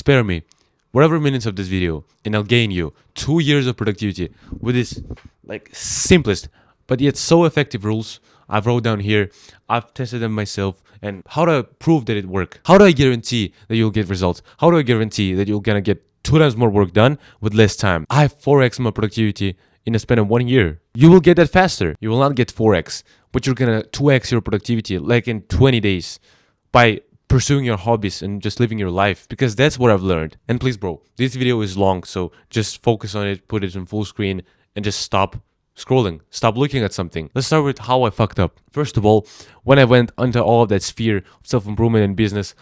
spare me whatever minutes of this video and I'll gain you 2 years of productivity with this like simplest but yet so effective rules I've wrote down here. I've tested them myself, and how do I prove that it works? How do I guarantee that you'll get results? How do I guarantee that you're gonna get 2 times more work done with less time? I have 4x my productivity in a span of 1 year. You will get that faster. You will not get 4x, but you're gonna 2x your productivity like in 20 days by pursuing your hobbies and just living your life, because that's what I've learned. And please, bro, this video is long, so just focus on it, put it in full screen, and just stop scrolling. Stop looking at something. Let's start with how I fucked up. First of all, when I went into all of that sphere of self-improvement and business,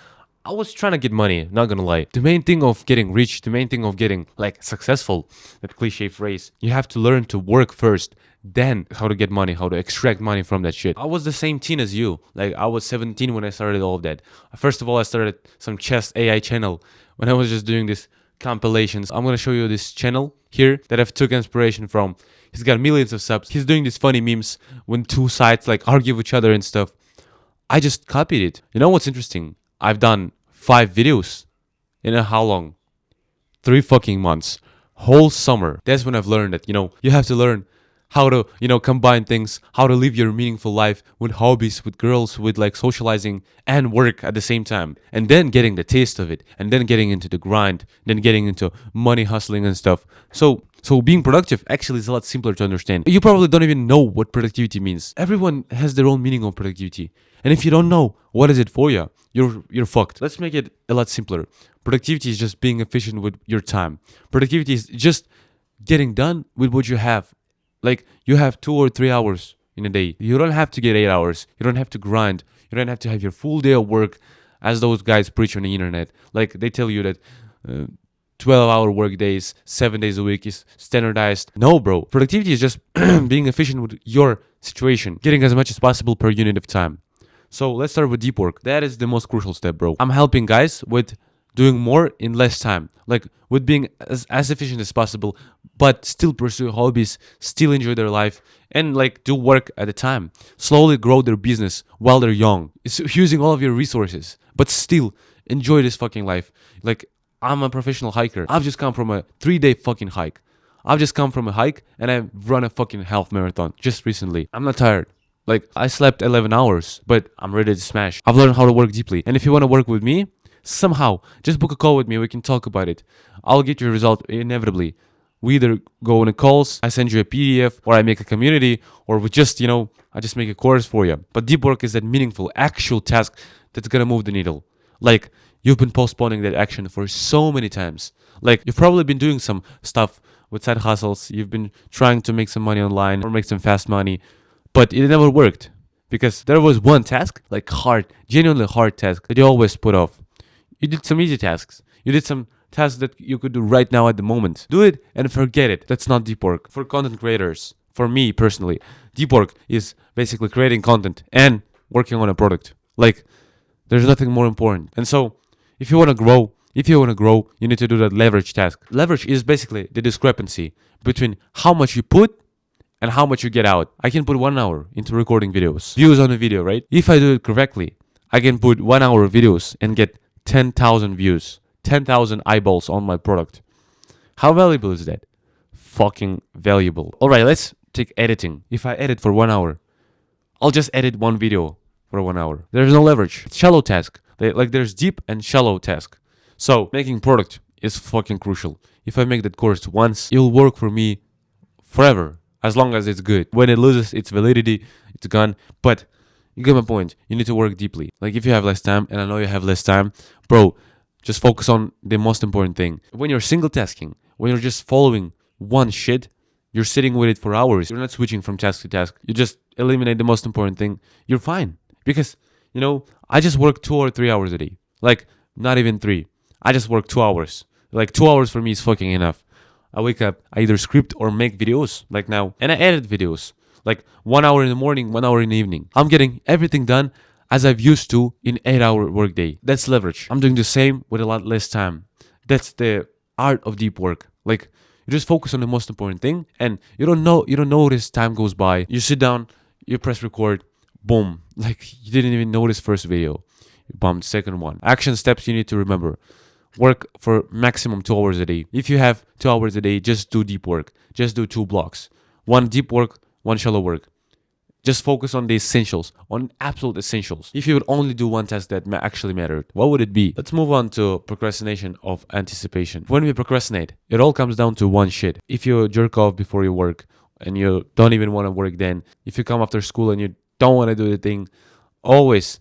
I was trying to get money, not gonna lie. The main thing of getting rich, the main thing of getting like successful, that cliche phrase, you have to learn to work first, then how to get money, how to extract money from that shit. I was the same teen as you. Like I was 17 when I started all of that. First of all, I started some chess AI channel when I was just doing this compilations. I'm gonna show you this channel here that I've took inspiration from. He's got millions of subs. He's doing these funny memes when two sides like argue with each other and stuff. I just copied it. You know what's interesting? I've done 5 videos in how long? 3 fucking months. Whole summer. That's when I've learned that, you have to learn how to, combine things, how to live your meaningful life with hobbies, with girls, with like socializing and work at the same time. And then getting the taste of it, and then getting into the grind, then getting into money hustling and stuff. So being productive actually is a lot simpler to understand. You probably don't even know what productivity means. Everyone has their own meaning of productivity. And if you don't know what is it for you, you're fucked. Let's make it a lot simpler. Productivity is just being efficient with your time. Productivity is just getting done with what you have. Like you have 2 or 3 hours in a day. You don't have to get 8 hours. You don't have to grind. You don't have to have your full day of work as those guys preach on the internet. Like they tell you that 12-hour work days, 7 days a week is standardized. No, bro. Productivity is just being efficient with your situation, getting as much as possible per unit of time. So let's start with deep work. That is the most crucial step, bro. I'm helping guys with doing more in less time, like with being as efficient as possible, but still pursue hobbies, still enjoy their life, and like do work at a time. Slowly grow their business while they're young. It's using all of your resources, but still enjoy this fucking life. Like I'm a professional hiker. I've just come from a 3-day fucking hike. I've just come from a hike and I've run a fucking half marathon just recently. I'm not tired. Like I slept 11 hours, but I'm ready to smash. I've learned how to work deeply. And if you want to work with me, somehow, just book a call with me. We can talk about it. I'll get your result inevitably. We either go on a calls, I send you a PDF, or I make a community, or we just, I just make a course for you. But deep work is that meaningful, actual task that's gonna move the needle. Like, you've been postponing that action for so many times. Like, you've probably been doing some stuff with side hustles. You've been trying to make some money online or make some fast money, but it never worked because there was one task, like hard, genuinely hard task that you always put off. You did some easy tasks. You did some tasks that you could do right now at the moment. Do it and forget it. That's not deep work. For content creators, for me personally, deep work is basically creating content and working on a product. Like, there's nothing more important. And so, if you want to grow, you need to do that leverage task. Leverage is basically the discrepancy between how much you put and how much you get out. I can put 1 hour into recording videos, views on a video, right? If I do it correctly, I can put 1 hour videos and get 10,000 views, 10,000 eyeballs on my product. How valuable is that? Fucking valuable. All right, let's take editing. If I edit for 1 hour, I'll just edit one video for 1 hour. There's no leverage. It's shallow task. There's deep and shallow task. So making product is fucking crucial. If I make that course once, it'll work for me forever, as long as it's good. When it loses its validity, it's gone. But you get my point. You need to work deeply. Like if you have less time, and I know you have less time, bro, just focus on the most important thing. When you're single tasking, when you're just following one shit, you're sitting with it for hours. You're not switching from task to task. You just eliminate the most important thing. You're fine. Because, I just work 2 or 3 hours a day. Like, not even 3. I just work 2 hours. Like 2 hours for me is fucking enough. I wake up, I either script or make videos, like now, and I edit videos. Like 1 hour in the morning, 1 hour in the evening. I'm getting everything done as I've used to in 8-hour workday. That's leverage. I'm doing the same with a lot less time. That's the art of deep work. Like you just focus on the most important thing, and you don't notice time goes by. You sit down, you press record, boom. Like you didn't even notice first video. You bumped second one. Action steps you need to remember. Work for maximum 2 hours a day. If you have 2 hours a day, just do deep work. Just do 2 blocks. One deep work, one shallow work. Just focus on the essentials, on absolute essentials. If you would only do one task that actually mattered, what would it be? Let's move on to procrastination of anticipation. When we procrastinate, it all comes down to one shit. If you jerk off before you work and you don't even want to work then, if you come after school and you don't want to do the thing, always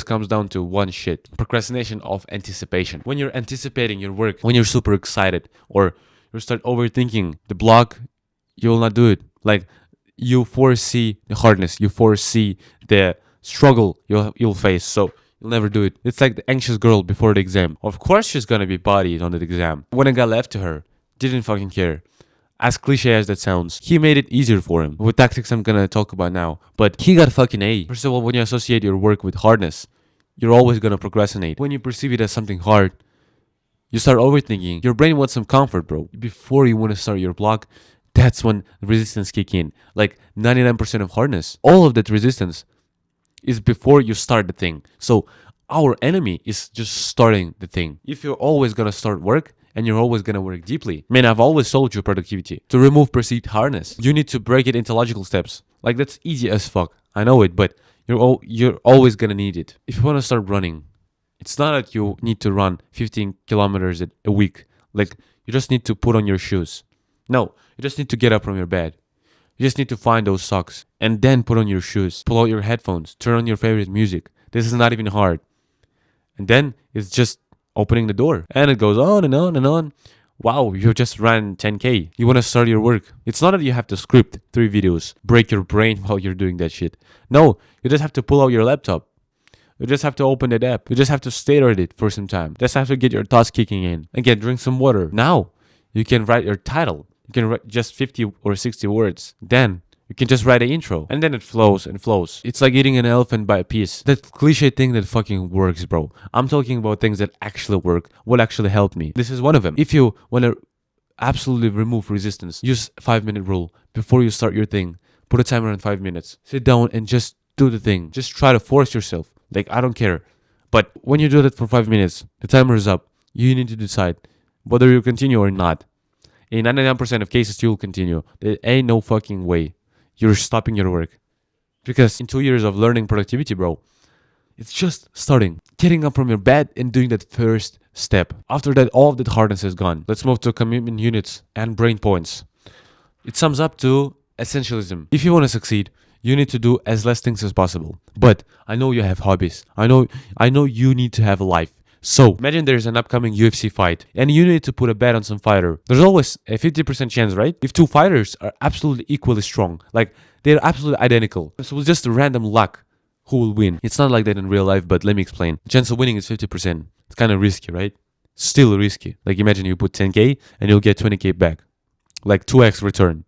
comes down to one shit. Procrastination of anticipation. When you're anticipating your work, when you're super excited or you start overthinking the block, you will not do it. Like, you foresee the hardness, you foresee the struggle you'll face, so you'll never do it. It's like the anxious girl before the exam. Of course she's gonna be bodied on the exam. When a guy left to her, didn't fucking care. As cliche as that sounds, he made it easier for him with tactics I'm gonna talk about now. But he got fucking A. First of all, when you associate your work with hardness, you're always gonna procrastinate. When you perceive it as something hard, you start overthinking. Your brain wants some comfort, bro. Before you want to start your block, that's when resistance kick in. Like 99% of hardness. All of that resistance is before you start the thing. So our enemy is just starting the thing. If you're always gonna start work and you're always gonna work deeply, man, I've always told you productivity. To remove perceived hardness, you need to break it into logical steps. Like, that's easy as fuck. I know it, but you're always gonna need it. If you wanna start running, it's not that you need to run 15 kilometers a week. Like, you just need to put on your shoes. No, you just need to get up from your bed. You just need to find those socks and then put on your shoes, pull out your headphones, turn on your favorite music. This is not even hard. And then it's just opening the door. And it goes on and on and on. Wow, you just ran 10K. You want to start your work. It's not that you have to script 3 videos, break your brain while you're doing that shit. No, you just have to pull out your laptop. You just have to open that app. You just have to stare at it for some time. Just have to get your thoughts kicking in. Again, drink some water. Now, you can write your title. You can write just 50 or 60 words. Then you can just write an intro. And then it flows and flows. It's like eating an elephant by a piece. That cliche thing that fucking works, bro. I'm talking about things that actually work. What actually helped me. This is one of them. If you want to absolutely remove resistance, use 5-minute rule. Before you start your thing, put a timer on 5 minutes. Sit down and just do the thing. Just try to force yourself. Like, I don't care. But when you do that for 5 minutes, the timer is up. You need to decide whether you continue or not. In 99% of cases, you'll continue. There ain't no fucking way you're stopping your work. Because in 2 years of learning productivity, bro, it's just starting. Getting up from your bed and doing that first step. After that, all of that hardness is gone. Let's move to commitment units and brain points. It sums up to essentialism. If you want to succeed, you need to do as less things as possible. But I know you have hobbies. I know you need to have a life. So imagine there's an upcoming UFC fight and you need to put a bet on some fighter. There's always a 50% chance, right? If 2 fighters are absolutely equally strong, like they're absolutely identical. So it's just random luck who will win. It's not like that in real life, but let me explain. The chance of winning is 50%. It's kind of risky, right? Still risky. Like, imagine you put 10K and you'll get 20K back. Like 2x return.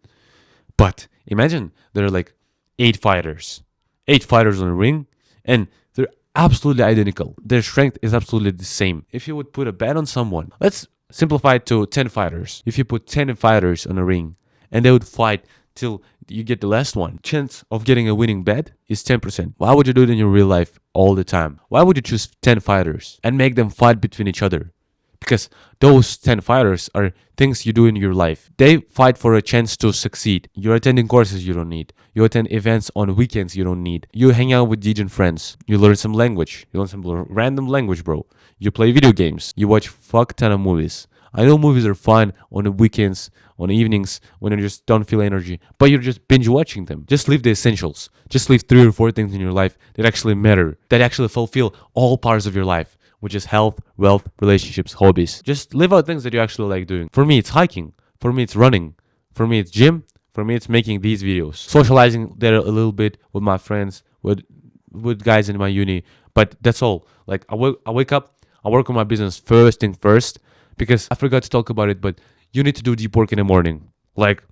But imagine there are like 8 fighters. 8 fighters on the ring, and they're absolutely identical. Their strength is absolutely the same. If you would put a bet on someone, let's simplify it to 10 fighters. If you put 10 fighters on a ring and they would fight till you get the last one, chance of getting a winning bet is 10%. Why would you do it in your real life all the time? Why would you choose 10 fighters and make them fight between each other? Because those 10 fighters are things you do in your life. They fight for a chance to succeed. You're attending courses you don't need. You attend events on weekends you don't need. You hang out with DJ friends. You learn some language. You learn some random language, bro. You play video games. You watch fuck ton of movies. I know movies are fun on the weekends, on the evenings, when you just don't feel energy, but you're just binge watching them. Just leave the essentials. Just leave 3 or 4 things in your life that actually matter, that actually fulfill all parts of your life, which is health, wealth, relationships, hobbies. Just live out things that you actually like doing. For me, it's hiking. For me, it's running. For me, it's gym. For me, it's making these videos. Socializing there a little bit with my friends, with guys in my uni. But that's all. Like, I wake up, I work on my business first thing first, because I forgot to talk about it, but you need to do deep work in the morning. Like,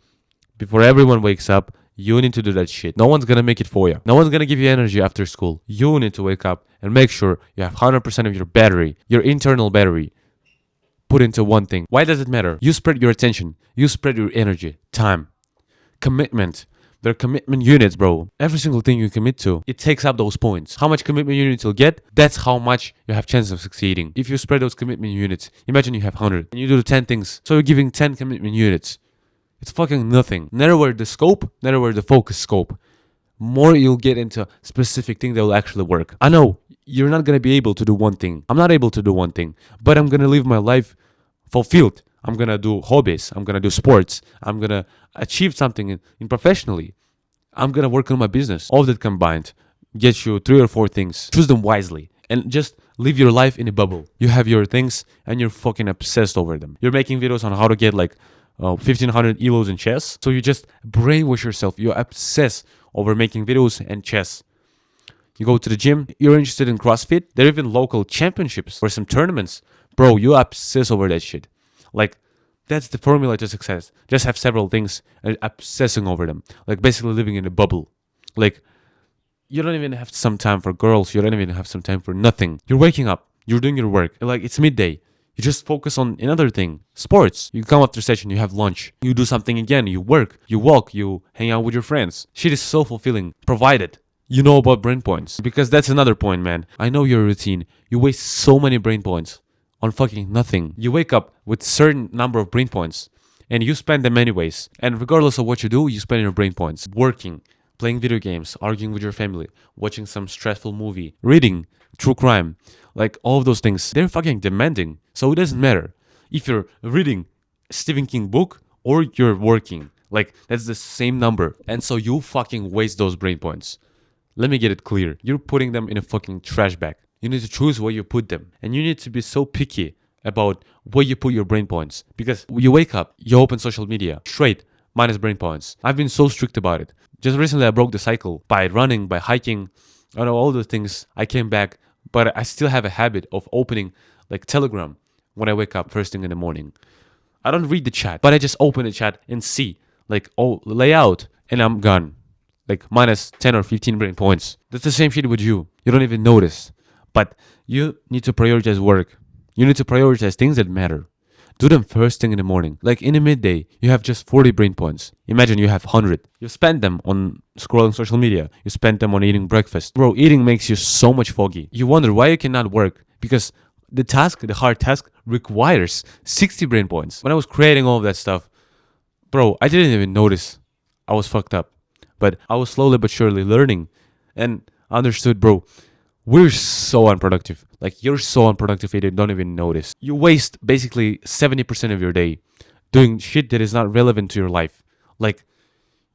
before everyone wakes up, you need to do that shit. No one's gonna make it for you. No one's gonna give you energy after school. You need to wake up and make sure you have 100% of your battery, your internal battery, put into one thing. Why does it matter? You spread your attention. You spread your energy, time, commitment. They're commitment units, bro. Every single thing you commit to, it takes up those points. How much commitment units you'll get, that's how much you have chance of succeeding. If you spread those commitment units, imagine you have 100 and you do 10 things. So you're giving 10 commitment units. It's fucking nothing. Narrower the scope, narrower the focus scope. More you'll get into specific thing that will actually work. I know you're not gonna be able to do one thing. I'm not able to do one thing, but I'm gonna live my life fulfilled. I'm gonna do hobbies. I'm gonna do sports. I'm gonna achieve something in professionally. I'm gonna work on my business. All that combined gets you 3 or 4 things. Choose them wisely and just live your life in a bubble. You have your things and you're fucking obsessed over them. You're making videos on how to get like 1500 elos in chess. So you just brainwash yourself. You obsess over making videos and chess. You go to the gym. You're interested in CrossFit. There are even local championships or some tournaments. Bro, you obsess over that shit. Like, that's the formula to success. Just have several things and obsessing over them. Like, basically living in a bubble. Like, you don't even have some time for girls. You don't even have some time for nothing. You're waking up. You're doing your work. Like, it's midday. You just focus on another thing. Sports. You come after session. You have lunch. You do something again. You work. You walk. You hang out with your friends. Shit is so fulfilling. Provided you know about brain points. Because that's another point, man. I know your routine. You waste so many brain points on fucking nothing. You wake up with certain number of brain points and you spend them anyways. And regardless of what you do, you spend your brain points. Working, playing video games, arguing with your family, watching some stressful movie, reading, true crime. Like all of those things, they're fucking demanding. So it doesn't matter if you're reading Stephen King book or you're working. Like that's the same number. And so you fucking waste those brain points. Let me get it clear. You're putting them in a fucking trash bag. You need to choose where you put them. And you need to be so picky about where you put your brain points. Because you wake up, you open social media, straight, minus brain points. I've been so strict about it. Just recently I broke the cycle by running, by hiking, I know all the things. I came back, but I still have a habit of opening like Telegram when I wake up first thing in the morning. I don't read the chat, but I just open the chat and see like, oh, layout, and I'm gone. Like minus 10 or 15 brain points. That's the same shit with you. You don't even notice. But you need to prioritize work. You need to prioritize things that matter. Do them first thing in the morning. Like in the midday, you have just 40 brain points. Imagine you have 100. You spend them on scrolling social media. You spend them on eating breakfast. Bro, eating makes you so much foggy. You wonder why you cannot work. Because the hard task, requires 60 brain points. When I was creating all of that stuff, bro, I didn't even notice I was fucked up. But I was slowly but surely learning. And I understood, bro, we're so unproductive. Like, you're so unproductive that you don't even notice. You waste basically 70% of your day doing shit that is not relevant to your life. Like,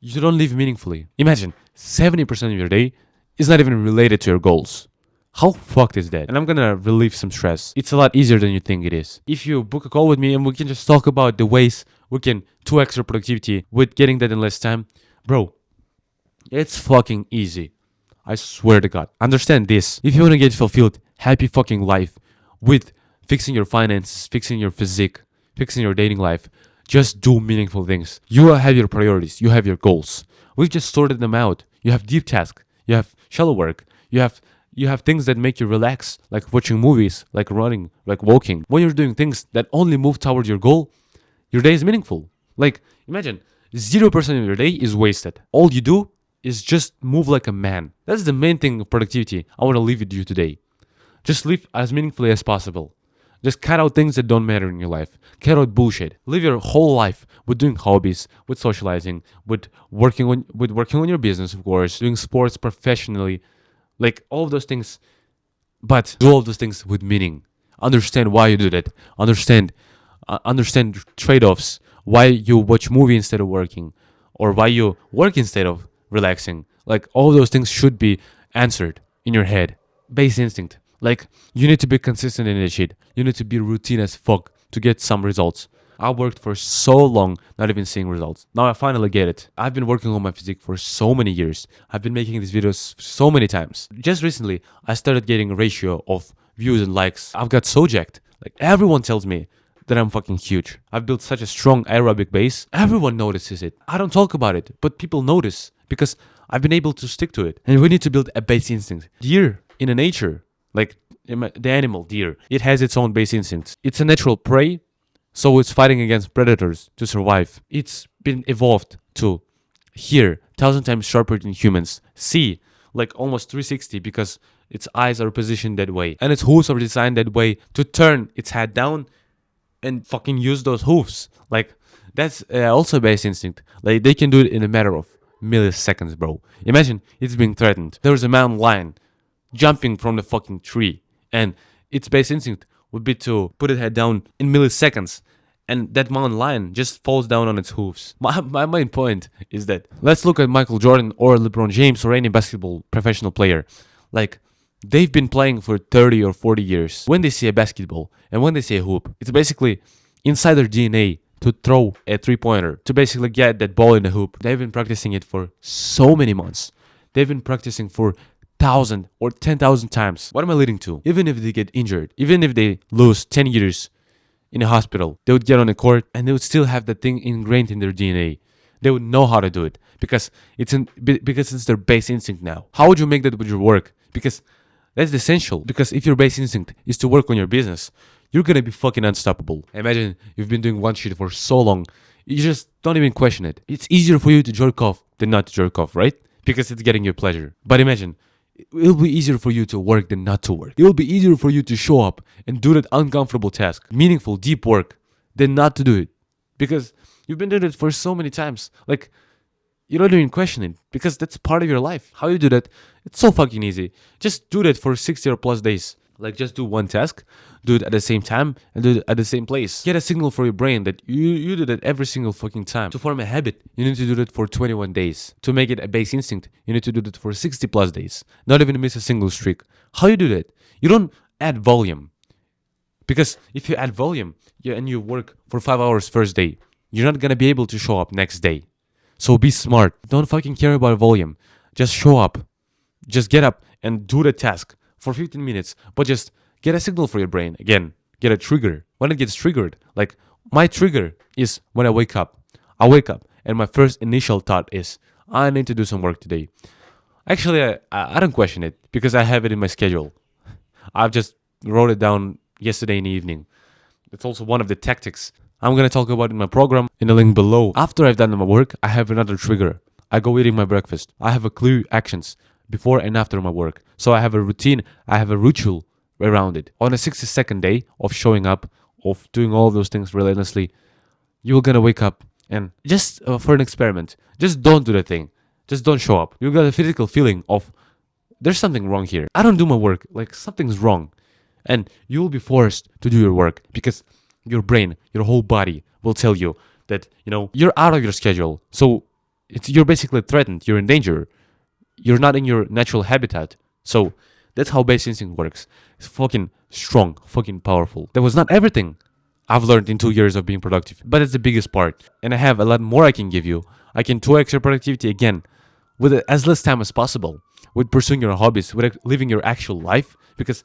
you don't live meaningfully. Imagine, 70% of your day is not even related to your goals. How fucked is that? And I'm gonna relieve some stress. It's a lot easier than you think it is. If you book a call with me and we can just talk about the ways we can 2x your productivity with getting that in less time, bro, it's fucking easy. I swear to God. Understand this. If you want to get fulfilled, happy fucking life with fixing your finances, fixing your physique, fixing your dating life, just do meaningful things. You have your priorities. You have your goals. We've just sorted them out. You have deep tasks. You have shallow work. You have things that make you relax, like watching movies, like running, like walking. When you're doing things that only move towards your goal, your day is meaningful. Like, imagine 0% of your day is wasted. All you do is just move like a man. That's the main thing of productivity I want to leave with you today. Just live as meaningfully as possible. Just cut out things that don't matter in your life. Cut out bullshit. Live your whole life with doing hobbies, with socializing, with working on your business, of course, doing sports professionally, like all of those things. But do all of those things with meaning. Understand why you do that. Understand trade-offs. Why you watch movie instead of working, or why you work instead of relaxing. Like all those things should be answered in your head. Base instinct. Like you need to be consistent in that shit. You need to be routine as fuck to get some results. I worked for so long not even seeing results. Now I finally get it. I've been working on my physique for so many years. I've been making these videos so many times. Just recently, I started getting a ratio of views and likes. I've got so jacked. Like everyone tells me that I'm fucking huge. I've built such a strong aerobic base. Everyone notices it. I don't talk about it, but people notice because I've been able to stick to it. And we need to build a base instinct. Deer in the nature, like the animal deer, it has its own base instincts. It's a natural prey, so it's fighting against predators to survive. It's been evolved to hear 1,000 times sharper than humans, see like almost 360 because its eyes are positioned that way, and its hooves are designed that way to turn its head down and fucking use those hooves. Like, that's also base instinct. Like, they can do it in a matter of milliseconds, bro. Imagine it's being threatened. There's a mountain lion jumping from the fucking tree, and its base instinct would be to put its head down in milliseconds, and that mountain lion just falls down on its hooves. My main point is that let's look at Michael Jordan or LeBron James or any basketball professional player. Like, they've been playing for 30 or 40 years. When they see a basketball and when they see a hoop, it's basically inside their DNA to throw a three-pointer, to basically get that ball in the hoop. They've been practicing it for so many months. They've been practicing for 1,000 or 10,000 times. What am I leading to? Even if they get injured, even if they lose 10 years in a hospital, they would get on the court and they would still have that thing ingrained in their DNA. They would know how to do it because it's their base instinct now. How would you make that with your work? Because that's essential. Because if your base instinct is to work on your business, you're gonna be fucking unstoppable. Imagine you've been doing one shit for so long, you just don't even question it. It's easier for you to jerk off than not to jerk off, right? Because it's getting you pleasure. But imagine, it'll be easier for you to work than not to work. It will be easier for you to show up and do that uncomfortable task, meaningful, deep work, than not to do it. Because you've been doing it for so many times. Like, you don't even question it because that's part of your life. How you do that? It's so fucking easy. Just do that for 60 or plus days. Like, just do one task, do it at the same time, and do it at the same place. Get a signal for your brain that you do that every single fucking time. To form a habit, you need to do that for 21 days. To make it a base instinct, you need to do that for 60 plus days. Not even miss a single streak. How you do that? You don't add volume. Because if you add volume and you work for 5 hours first day, you're not gonna be able to show up next day. So be smart. Don't fucking care about volume. Just show up. Just get up and do the task for 15 minutes. But just get a signal for your brain. Again, get a trigger. When it gets triggered, like my trigger is when I wake up. I wake up and my first initial thought is, I need to do some work today. Actually, I don't question it because I have it in my schedule. I've just wrote it down yesterday in the evening. It's also one of the tactics I'm going to talk about in my program in the link below. After I've done my work, I have another trigger. I go eating my breakfast. I have a clear actions before and after my work. So I have a routine, I have a ritual around it. On a 62nd day of showing up, of doing all those things relentlessly, you're going to wake up and just for an experiment, just don't do the thing. Just don't show up. You'll get a physical feeling of there's something wrong here. I don't do my work, like something's wrong. And you'll be forced to do your work because your brain, your whole body will tell you that, you're out of your schedule. So you're basically threatened. You're in danger. You're not in your natural habitat. So that's how base instinct works. It's fucking strong, fucking powerful. That was not everything I've learned in 2 years of being productive, but it's the biggest part. And I have a lot more I can give you. I can 2x your productivity again with as less time as possible, with pursuing your hobbies, with living your actual life. Because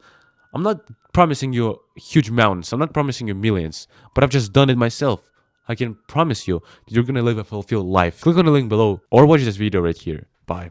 I'm not promising you huge mountains. I'm not promising you millions, but I've just done it myself. I can promise you that you're going to live a fulfilled life. Click on the link below or watch this video right here.